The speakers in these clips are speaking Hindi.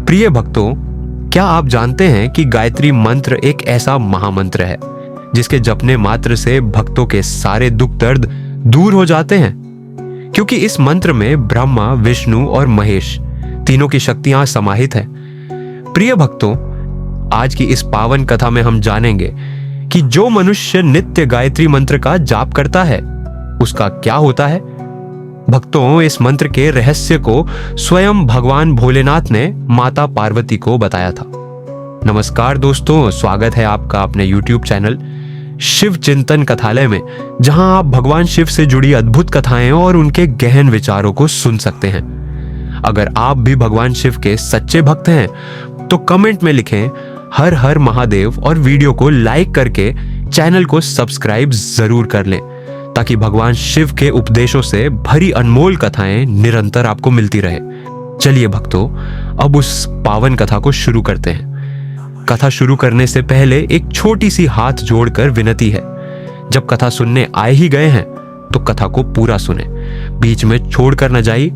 प्रिय भक्तों, क्या आप जानते हैं कि गायत्री मंत्र एक ऐसा महामंत्र है जिसके जपने मात्र से भक्तों के सारे दुख दर्द दूर हो जाते हैं? क्योंकि इस मंत्र में ब्रह्मा, विष्णु और महेश तीनों की शक्तियां समाहित हैं। प्रिय भक्तों, आज की इस पावन कथा में हम जानेंगे कि जो मनुष्य नित्य गायत्री मंत्र का जाप करता है उसका क्या होता है। भक्तों, इस मंत्र के रहस्य को स्वयं भगवान भोलेनाथ ने माता पार्वती को बताया था। नमस्कार दोस्तों, स्वागत है आपका अपने YouTube चैनल शिव चिंतन कथालय में, जहां आप भगवान शिव से जुड़ी अद्भुत कथाएं और उनके गहन विचारों को सुन सकते हैं। अगर आप भी भगवान शिव के सच्चे भक्त हैं तो कमेंट में लिखें हर हर महादेव और वीडियो को लाइक करके चैनल को सब्सक्राइब जरूर कर लें, ताकि भगवान शिव के उपदेशों से भरी अनमोल कथाएं निरंतर आपको मिलती रहे। चलिए भक्तों, अब उस पावन कथा को शुरू करते हैं। कथा शुरू करने से पहले एक छोटी सी हाथ जोड़कर विनती है, जब कथा सुनने आए ही गए हैं तो कथा को पूरा सुने, बीच में छोड़कर न जाइए,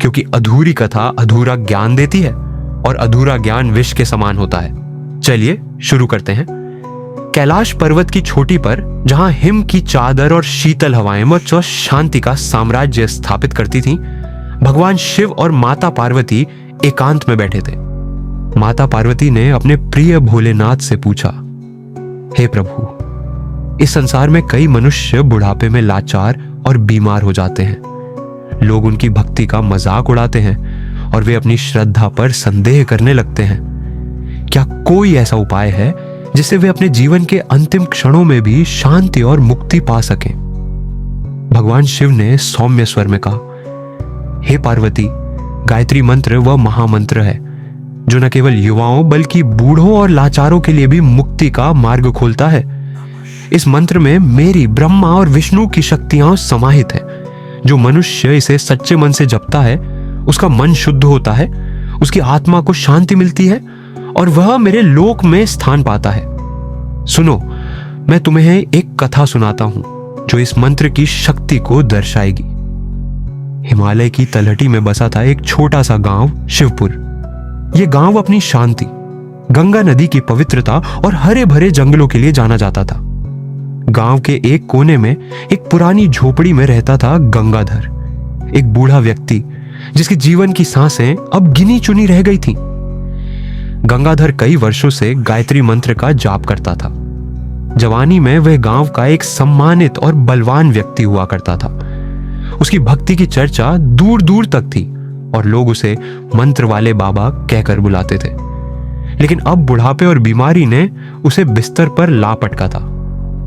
क्योंकि अधूरी कथा अधूरा ज्ञान देती है और अधूरा ज्ञान विष के समान होता है। चलिए शुरू करते हैं। कैलाश पर्वत की चोटी पर, जहां हिम की चादर और शीतल हवाएं व शांति का साम्राज्य स्थापित करती थीं, भगवान शिव और माता पार्वती एकांत में बैठे थे। माता पार्वती ने अपने प्रिय भोलेनाथ से पूछा, हे प्रभु, इस संसार में कई मनुष्य बुढ़ापे में लाचार और बीमार हो जाते हैं। लोग उनकी भक्ति का मजाक उड़ाते हैं और वे अपनी श्रद्धा पर संदेह करने लगते हैं। क्या कोई ऐसा उपाय है जिससे वे अपने जीवन के अंतिम क्षणों में भी शांति और मुक्ति पा सकें? भगवान शिव ने सौम्य स्वर में कहा, हे पार्वती, गायत्री मंत्र वह महामंत्र है जो न केवल युवाओं बल्कि बूढ़ों और लाचारों के लिए भी मुक्ति का मार्ग खोलता है। इस मंत्र में मेरी, ब्रह्मा और विष्णु की शक्तियां समाहित हैं। जो मनुष्य इसे सच्चे मन से जपता है उसका मन शुद्ध होता है, उसकी आत्मा को शांति मिलती है और वह मेरे लोक में स्थान पाता है। सुनो, मैं तुम्हें एक कथा सुनाता हूं जो इस मंत्र की शक्ति को दर्शाएगी। हिमालय की तलहटी में बसा था एक छोटा सा गांव शिवपुर। यह गांव अपनी शांति, गंगा नदी की पवित्रता और हरे भरे जंगलों के लिए जाना जाता था। गांव के एक कोने में एक पुरानी झोपड़ी में रहता था गंगाधर, एक बूढ़ा व्यक्ति जिसके जीवन की सांसें अब गिनी चुनी रह गई थीं। गंगाधर कई वर्षों से गायत्री मंत्र का जाप करता था। जवानी में वह गांव का एक सम्मानित और बलवान व्यक्ति हुआ करता था। उसकी भक्ति की चर्चा दूर दूर तक थी और लोग उसे मंत्र वाले बाबा कहकर बुलाते थे। लेकिन अब बुढ़ापे और बीमारी ने उसे बिस्तर पर ला पटका था।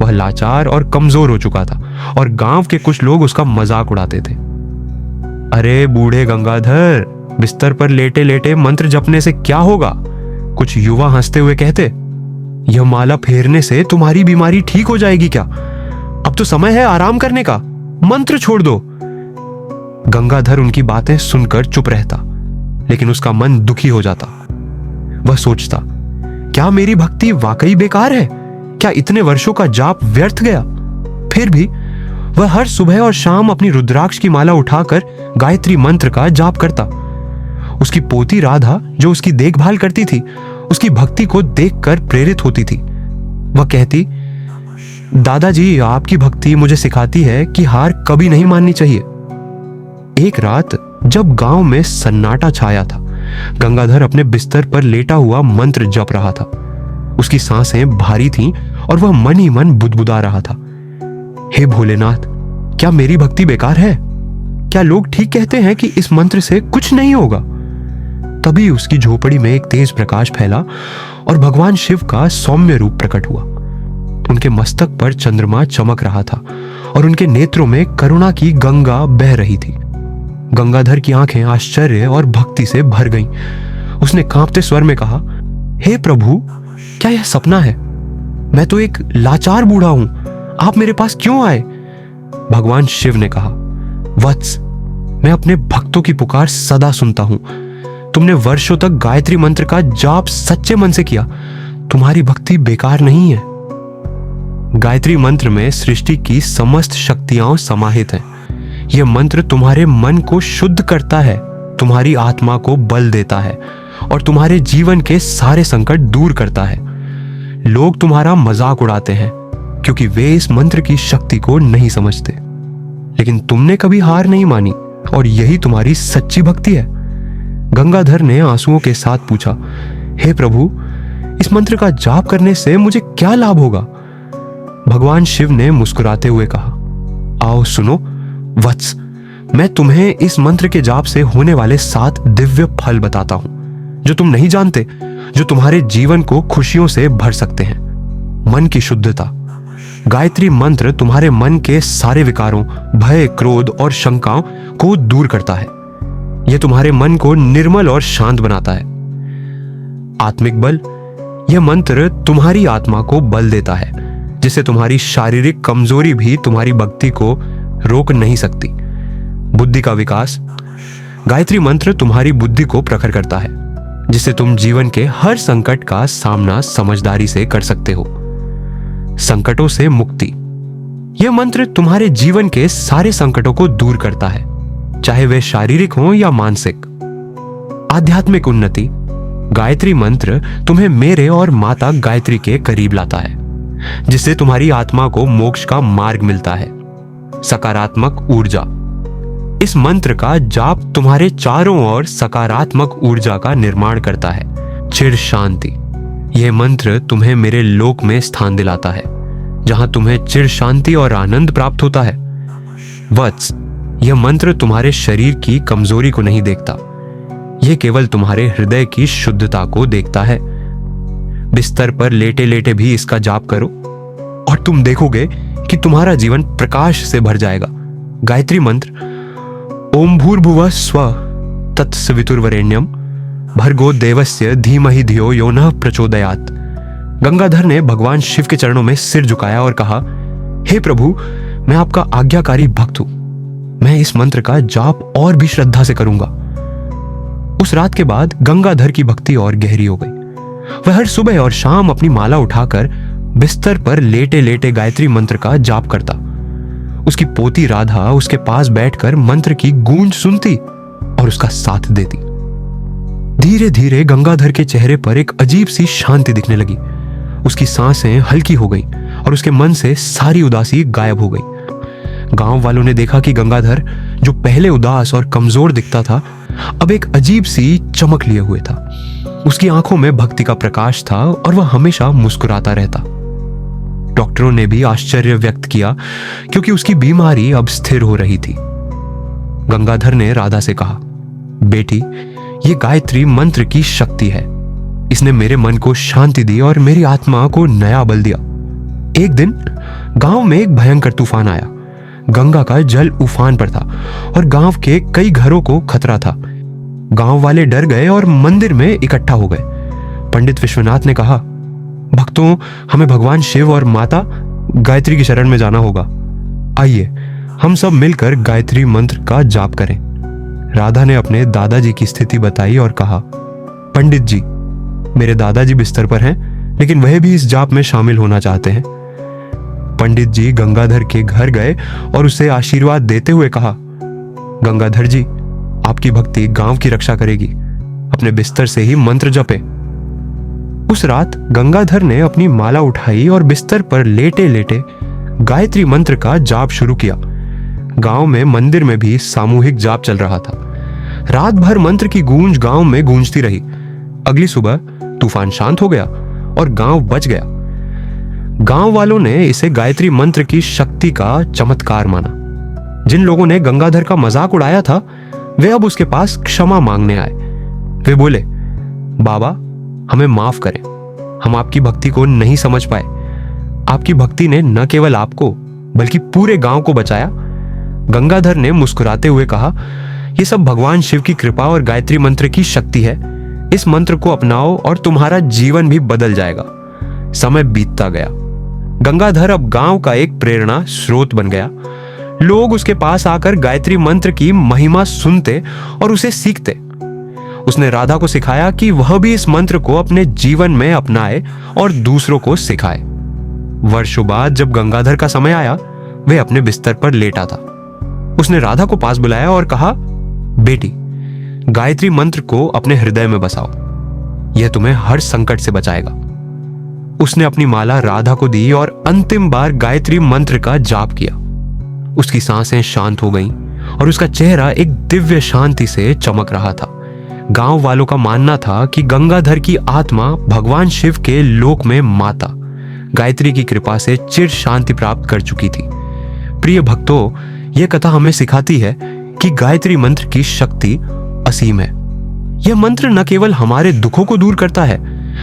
वह लाचार और कमजोर हो चुका था और गांव के कुछ लोग उसका मजाक उड़ाते थे। अरे बूढ़े गंगाधर, बिस्तर पर लेटे लेटे मंत्र जपने से क्या होगा? कुछ युवा हंसते हुए कहते, यह माला फेरने से तुम्हारी बीमारी ठीक हो जाएगी क्या? अब तो समय है आराम करने का, मंत्र छोड़ दो। गंगाधर उनकी बातें सुनकर चुप रहता, लेकिन उसका मन दुखी हो जाता। वह सोचता, क्या मेरी भक्ति वाकई बेकार है? क्या इतने वर्षों का जाप व्यर्थ गया? फिर भी वह हर सुबह और शाम अपनी रुद्राक्ष की माला उठाकर गायत्री मंत्र का जाप करता। उसकी पोती राधा, जो उसकी देखभाल करती थी, उसकी भक्ति को देखकर प्रेरित होती थी। वह कहती, दादाजी, आपकी भक्ति मुझे सिखाती है कि हार कभी नहीं माननी चाहिए। एक रात जब गांव में सन्नाटा छाया था, गंगाधर अपने बिस्तर पर लेटा हुआ मंत्र जप रहा था। उसकी सांसें भारी थीं और वह मन ही मन बुदबुदा रहा था, हे भोलेनाथ, क्या मेरी भक्ति बेकार है? क्या लोग ठीक कहते हैं कि इस मंत्र से कुछ नहीं होगा? तभी उसकी झोपड़ी में एक तेज प्रकाश फैला और भगवान शिव का सौम्य रूप प्रकट हुआ। उनके मस्तक पर चंद्रमा चमक रहा था और उनके नेत्रों में करुणा की गंगा बह रही थी। गंगाधर की आंखें आश्चर्य और भक्ति से भर गईं। उसने कांपते स्वर में कहा, हे प्रभु, क्या यह सपना है? मैं तो एक लाचार बूढ़ा हूं, आप मेरे पास क्यों आए? भगवान शिव ने कहा, वत्स, मैं अपने भक्तों की पुकार सदा सुनता हूं। तुमने वर्षों तक गायत्री मंत्र का जाप सच्चे मन से किया, तुम्हारी भक्ति बेकार नहीं है। गायत्री मंत्र में सृष्टि की समस्त शक्तियां समाहित हैं। यह मंत्र तुम्हारे मन को शुद्ध करता है, तुम्हारी आत्मा को बल देता है और तुम्हारे जीवन के सारे संकट दूर करता है। लोग तुम्हारा मजाक उड़ाते हैं क्योंकि वे इस मंत्र की शक्ति को नहीं समझते, लेकिन तुमने कभी हार नहीं मानी और यही तुम्हारी सच्ची भक्ति है। गंगाधर ने आंसुओं के साथ पूछा, हे प्रभु, इस मंत्र का जाप करने से मुझे क्या लाभ होगा? भगवान शिव ने मुस्कुराते हुए कहा, आओ सुनो वत्स, मैं तुम्हें इस मंत्र के जाप से होने वाले 7 दिव्य फल बताता हूं जो तुम नहीं जानते, जो तुम्हारे जीवन को खुशियों से भर सकते हैं। मन की शुद्धता। गायत्री मंत्र तुम्हारे मन के सारे विकारों, भय, क्रोध और शंकाओं को दूर करता है। यह तुम्हारे मन को निर्मल और शांत बनाता है। आत्मिक बल। यह मंत्र तुम्हारी आत्मा को बल देता है, जिससे तुम्हारी शारीरिक कमजोरी भी तुम्हारी भक्ति को रोक नहीं सकती। बुद्धि का विकास। गायत्री मंत्र तुम्हारी बुद्धि को प्रखर करता है, जिससे तुम जीवन के हर संकट का सामना समझदारी से कर सकते हो। संकटों से मुक्ति। यह मंत्र तुम्हारे जीवन के सारे संकटों को दूर करता है, चाहे वे शारीरिक हो या मानसिक। आध्यात्मिक उन्नति। गायत्री मंत्र तुम्हें मेरे और माता गायत्री के करीब लाता है, जिससे तुम्हारी आत्मा को मोक्ष का मार्ग मिलता है। सकारात्मक ऊर्जा। इस मंत्र का जाप तुम्हारे चारों ओर सकारात्मक ऊर्जा का निर्माण करता है। चिर शांति। यह मंत्र तुम्हें मेरे लोक में स्थान दिलाता है, जहां तुम्हें चिर शांति और आनंद प्राप्त होता है। वत्स। यह मंत्र तुम्हारे शरीर की कमजोरी को नहीं देखता, यह केवल तुम्हारे हृदय की शुद्धता को देखता है। बिस्तर पर लेटे लेटे भी इसका जाप करो और तुम देखोगे कि तुम्हारा जीवन प्रकाश से भर जाएगा। गायत्री मंत्र। ओम भूर्भुवः स्वः तत्सवितुर्वरेण्यम भर्गो देवस्य धीमहि धियो यो नः प्रचोदयात्। गंगाधर ने भगवान शिव के चरणों में सिर झुकाया और कहा, हे प्रभु, मैं आपका आज्ञाकारी भक्त हूं। मैं इस मंत्र का जाप और भी श्रद्धा से करूंगा। उस रात के बाद गंगाधर की भक्ति और गहरी हो गई। वह हर सुबह और शाम अपनी माला उठाकर बिस्तर पर लेटे लेटे गायत्री मंत्र का जाप करता। उसकी पोती राधा उसके पास बैठकर मंत्र की गूंज सुनती और उसका साथ देती। धीरे धीरे गंगाधर के चेहरे पर एक अजीब सी शांति दिखने लगी। उसकी सांसें हल्की हो गई और उसके मन से सारी उदासी गायब हो गई। गांव वालों ने देखा कि गंगाधर, जो पहले उदास और कमजोर दिखता था, अब एक अजीब सी चमक लिए हुए था। उसकी आंखों में भक्ति का प्रकाश था और वह हमेशा मुस्कुराता रहता। डॉक्टरों ने भी आश्चर्य व्यक्त किया, क्योंकि उसकी बीमारी अब स्थिर हो रही थी। गंगाधर ने राधा से कहा, बेटी, ये गायत्री मंत्र की शक्ति है। इसने मेरे मन को शांति दी और मेरी आत्मा को नया बल दिया। एक दिन गांव में एक भयंकर तूफान आया। गंगा का जल उफान पर था और गांव के कई घरों को खतरा था। गांव वाले डर गए और मंदिर में इकट्ठा हो गए। पंडित विश्वनाथ ने कहा, भक्तों, हमें भगवान शिव और माता गायत्री की शरण में जाना होगा। आइए हम सब मिलकर गायत्री मंत्र का जाप करें। राधा ने अपने दादाजी की स्थिति बताई और कहा, पंडित जी, मेरे दादाजी बिस्तर पर हैं, लेकिन वह भी इस जाप में शामिल होना चाहते हैं। पंडित जी गंगाधर के घर गए और उसे आशीर्वाद देते हुए कहा, गंगाधर जी, आपकी भक्ति गांव की रक्षा करेगी। अपने बिस्तर से ही मंत्र जपे। उस रात गंगाधर ने अपनी माला उठाई और बिस्तर पर लेटे लेटे गायत्री मंत्र का जाप शुरू किया। गांव में मंदिर में भी सामूहिक जाप चल रहा था। रात भर मंत्र की गूंज गांव में गूंजती रही। अगली सुबह तूफान शांत हो गया और गांव बच गया। गांव वालों ने इसे गायत्री मंत्र की शक्ति का चमत्कार माना। जिन लोगों ने गंगाधर का मजाक उड़ाया था, वे अब उसके पास क्षमा मांगने आए। वे बोले, बाबा, हमें माफ करें, हम आपकी भक्ति को नहीं समझ पाए। आपकी भक्ति ने न केवल आपको बल्कि पूरे गांव को बचाया। गंगाधर ने मुस्कुराते हुए कहा, यह सब भगवान शिव की कृपा और गायत्री मंत्र की शक्ति है। इस मंत्र को अपनाओ और तुम्हारा जीवन भी बदल जाएगा। समय बीतता गया। गंगाधर अब गांव का एक प्रेरणा स्रोत बन गया। लोग उसके पास आकर गायत्री मंत्र की महिमा सुनते और उसे सीखते। उसने राधा को सिखाया कि वह भी इस मंत्र को अपने जीवन में अपनाए और दूसरों को सिखाए। वर्षों बाद जब गंगाधर का समय आया, वह अपने बिस्तर पर लेटा था। उसने राधा को पास बुलाया और कहा, बेटी, गायत्री मंत्र को अपने हृदय में बसाओ। यह तुम्हें हर संकट से बचाएगा। उसने अपनी माला राधा को दी और अंतिम बार गायत्री मंत्र का जाप किया। उसकी सांसें शांत हो गईं और उसका चेहरा एक दिव्य शांति से चमक रहा था। गांव वालों का मानना था कि गंगाधर की आत्मा भगवान शिव के लोक में माता गायत्री की कृपा से चिर शांति प्राप्त कर चुकी थी। प्रिय भक्तों, यह कथा हमें सिखाती है कि गायत्री मंत्र की शक्ति असीम है। यह मंत्र न केवल हमारे दुखों को दूर करता है,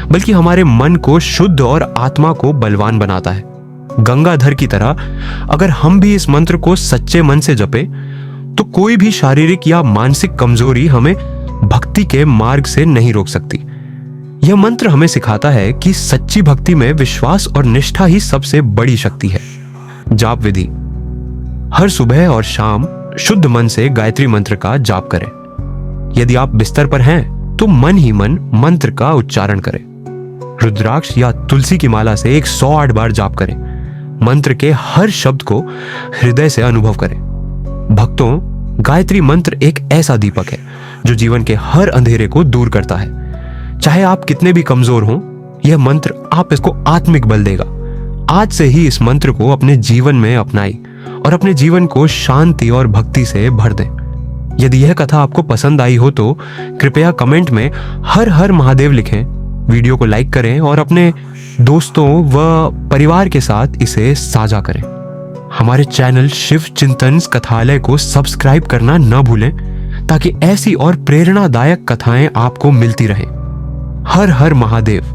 बल्कि हमारे मन को शुद्ध और आत्मा को बलवान बनाता है। गंगाधर की तरह अगर हम भी इस मंत्र को सच्चे मन से जपें, तो कोई भी शारीरिक या मानसिक कमजोरी हमें भक्ति के मार्ग से नहीं रोक सकती। यह मंत्र हमें सिखाता है कि सच्ची भक्ति में विश्वास और निष्ठा ही सबसे बड़ी शक्ति है। जाप विधि: हर सुबह और शाम शुद्ध मन से गायत्री मंत्र का जाप करें। यदि आप बिस्तर पर हैं तो मन ही मन मंत्र का उच्चारण करें। रुद्राक्ष या तुलसी की माला से 108 बार जाप करें। मंत्र के हर शब्द को हृदय से अनुभव करें। भक्तों, गायत्री मंत्र एक ऐसा दीपक है जो जीवन के हर अंधेरे को दूर करता है। चाहे आप कितने भी कमजोर हों, यह मंत्र आप इसको आत्मिक बल देगा। आज से ही इस मंत्र को अपने जीवन में अपनाएं और अपने जीवन को शांति और भक्ति से भर दें। यदि यह कथा आपको पसंद आई हो तो कृपया कमेंट में हर हर महादेव लिखें, वीडियो को लाइक करें और अपने दोस्तों व परिवार के साथ इसे साझा करें। हमारे चैनल शिव चिंतन कथालय को सब्सक्राइब करना न भूलें, ताकि ऐसी और प्रेरणादायक कथाएं आपको मिलती रहें। हर हर महादेव।